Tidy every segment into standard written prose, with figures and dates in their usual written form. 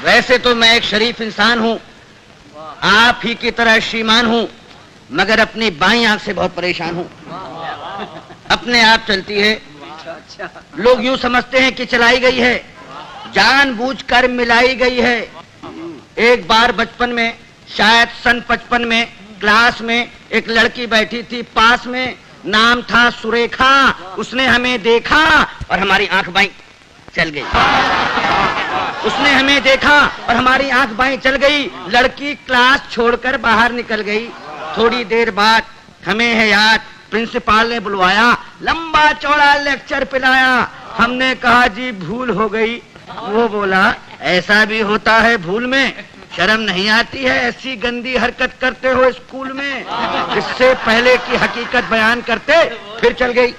वैसे तो मैं एक शरीफ इंसान हूँ, आप ही की तरह श्रीमान हूँ, मगर अपनी बाईं आंख से बहुत परेशान हूँ। अपने आप चलती है, लोग यूं समझते हैं कि चलाई गई है, जानबूझकर मिलाई गई है। एक बार बचपन में, शायद सन 55 में, क्लास में एक लड़की बैठी थी पास में, नाम था सुरेखा। उसने हमें देखा और हमारी आंख बाईं चल गई। उसने हमें देखा और हमारी आंख बाईं चल गई। लड़की क्लास छोड़कर बाहर निकल गई। थोड़ी देर बाद हमें है याद, प्रिंसिपल ने बुलवाया, लंबा चौड़ा लेक्चर पिलाया। हमने कहा जी भूल हो गई। वो बोला ऐसा भी होता है भूल में, शर्म नहीं आती है, ऐसी गंदी हरकत करते हो स्कूल में। इससे पहले की हकीकत बयान करते फिर चल गई।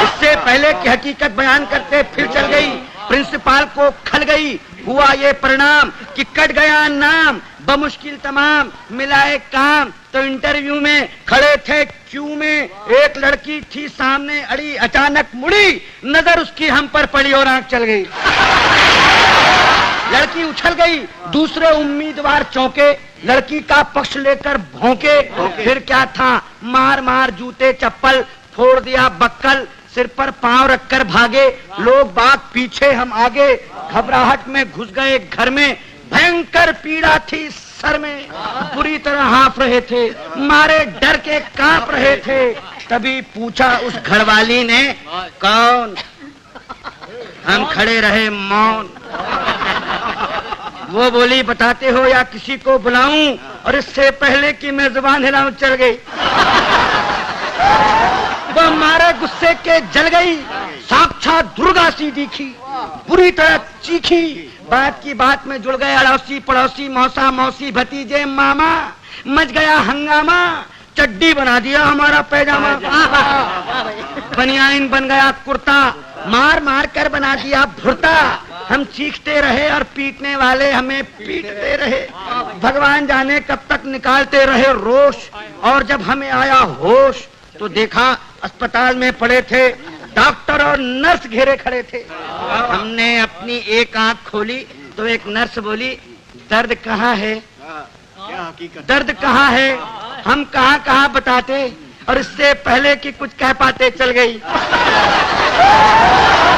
इससे पहले की हकीकत बयान करते फिर चल गई। प्रिंसिपल को खल गई। हुआ ये परिणाम कि कट गया नाम, बमुश्किल तमाम मिलाए काम। तो इंटरव्यू में खड़े थे क्यू में, एक लड़की थी सामने अड़ी, अचानक मुड़ी, नजर उसकी हम पर पड़ी और आंख चल गई। लड़की उछल गई, दूसरे उम्मीदवार चौंके, लड़की का पक्ष लेकर भौंके। फिर क्या था, मार मार जूते चप्पल, फोड़ दिया बक्कल, सिर पर पांव रखकर भागे। लोग बाग पीछे, हम आगे, घबराहट में घुस गए घर में। भयंकर पीड़ा थी सर में, बुरी तरह हाँफ रहे थे, मारे डर के कांप रहे थे। तभी पूछा उस घरवाली ने, कौन? हम खड़े रहे मौन। वो बोली बताते हो या किसी को बुलाऊं? और इससे पहले कि मैं जुबान हिलाऊं चल गई। वो मारे गुस्से के जल गई, साक्षात दुर्गा सी दिखी, बुरी तरह चीखी। बात की बात में जुड़ गए अड़ोसी पड़ोसी, मौसा मौसी भतीजे मामा। मच गया हंगामा, चड्डी बना दिया हमारा पैजामा, बनियान बन गया कुर्ता, मार मार कर बना दिया भुर्ता। हम चीखते रहे और पीटने वाले हमें पीटते रहे। भगवान जाने कब तक निकालते रहे रोष। और जब हमें आया होश तो देखा अस्पताल में पड़े थे डॉक्टर और नर्स घेरे खड़े थे। हमने अपनी एक आंख खोली तो एक नर्स बोली, दर्द कहाँ है? दर्द कहाँ है? हम कहाँ कहाँ बताते, और इससे पहले कि कुछ कह पाते चल गई।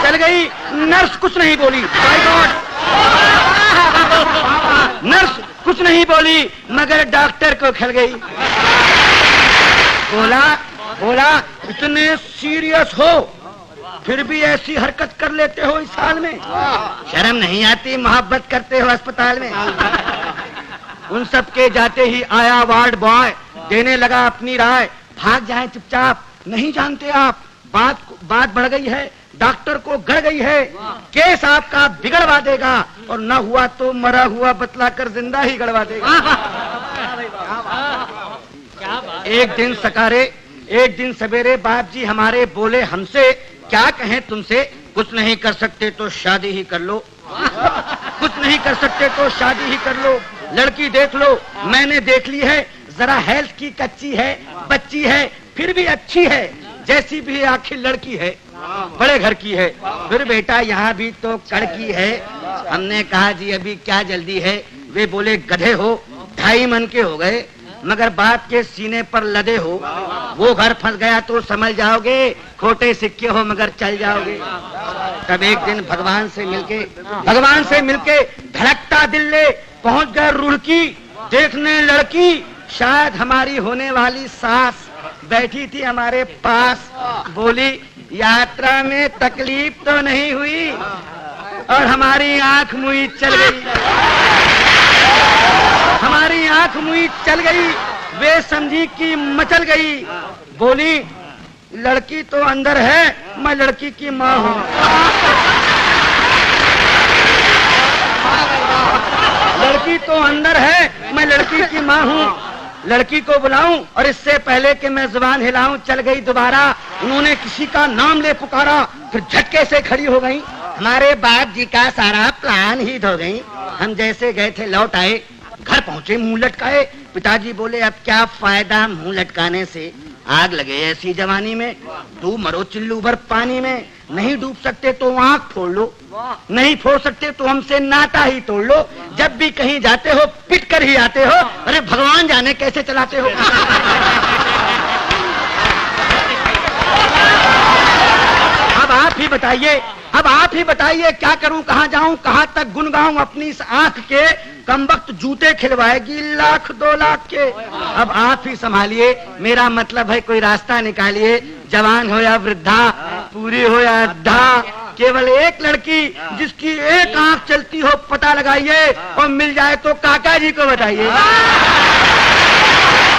चल गई। नर्स कुछ नहीं बोली, माय गॉड। नर्स कुछ नहीं बोली, मगर डॉक्टर को खल गई। बोला इतने सीरियस हो फिर भी ऐसी हरकत कर लेते हो इस साल में, शर्म नहीं आती? मोहब्बत करते हो अस्पताल में। उन सब के जाते ही आया वार्ड बॉय, देने लगा अपनी राय, भाग जाए चुपचाप, नहीं जानते आप बात बढ़ गई है, डॉक्टर को गड़ गई है, केस आपका बिगड़वा देगा, और न हुआ तो मरा हुआ बतलाकर जिंदा ही गड़वा देगा। एक दिन सवेरे बाप जी हमारे बोले हमसे, क्या कहें तुमसे, कुछ नहीं कर सकते तो शादी ही कर लो, कुछ नहीं कर सकते तो शादी ही कर लो। लड़की देख लो, मैंने देख ली है, जरा हेल्थ की कच्ची है, बच्ची है, फिर भी अच्छी है, जैसी भी आखिर लड़की है, बड़े घर की है। फिर बेटा यहाँ भी तो कड़की है। हमने कहा जी अभी क्या जल्दी है? वे बोले गधे हो, 2.5 मन के हो गए, मगर बाप के सीने पर लदे हो। वो घर फंस गया तो समझ जाओगे, खोटे सिक्के हो मगर चल जाओगे। तब एक दिन भगवान से मिलके धड़कता दिल ले पहुंच गए रुड़की, देखने लड़की, शायद हमारी होने वाली सास बैठी थी हमारे पास। बोली यात्रा में तकलीफ तो नहीं हुई? और हमारी आंख मुई चल गई, हमारी आंख मुई चल गई। वे समझी कि मचल गई। बोली लड़की तो अंदर है, मैं लड़की की माँ हूँ। लड़की तो अंदर है, मैं लड़की की माँ हूँ। लड़की को बुलाऊं और इससे पहले कि मैं जुबान हिलाऊं चल गई दोबारा। उन्होंने किसी का नाम ले पुकारा, फिर झटके से खड़ी हो गई। हमारे बाप जी का सारा प्लान ही धो गई। हम जैसे गए थे लौट आए, घर पहुंचे मुंह लटकाए। पिताजी बोले अब क्या फायदा मुंह लटकाने से, आग लगे ऐसी जवानी में, तू मरो चिल्लू भर पानी में। नहीं डूब सकते तो आंख फोड़ लो, नहीं फोड़ सकते तो हमसे नाता ही तोड़ लो। जब भी कहीं जाते हो पिट कर ही आते हो। अरे भगवान जाने कैसे चलाते हो। अब आप ही बताइए, अब आप ही बताइए क्या करूं, कहां जाऊं, कहां तक गुन गाऊं अपनी इस आंख के। कमबख्त जूते खिलवाएगी लाख 2 लाख के। अब आप ही संभालिए, मेरा मतलब है कोई रास्ता निकालिए। जवान हो या वृद्धा, पूरी हो या अद्धा, केवल एक लड़की जिसकी एक आंख चलती हो पता लगाइए, और मिल जाए तो काका जी को बताइए।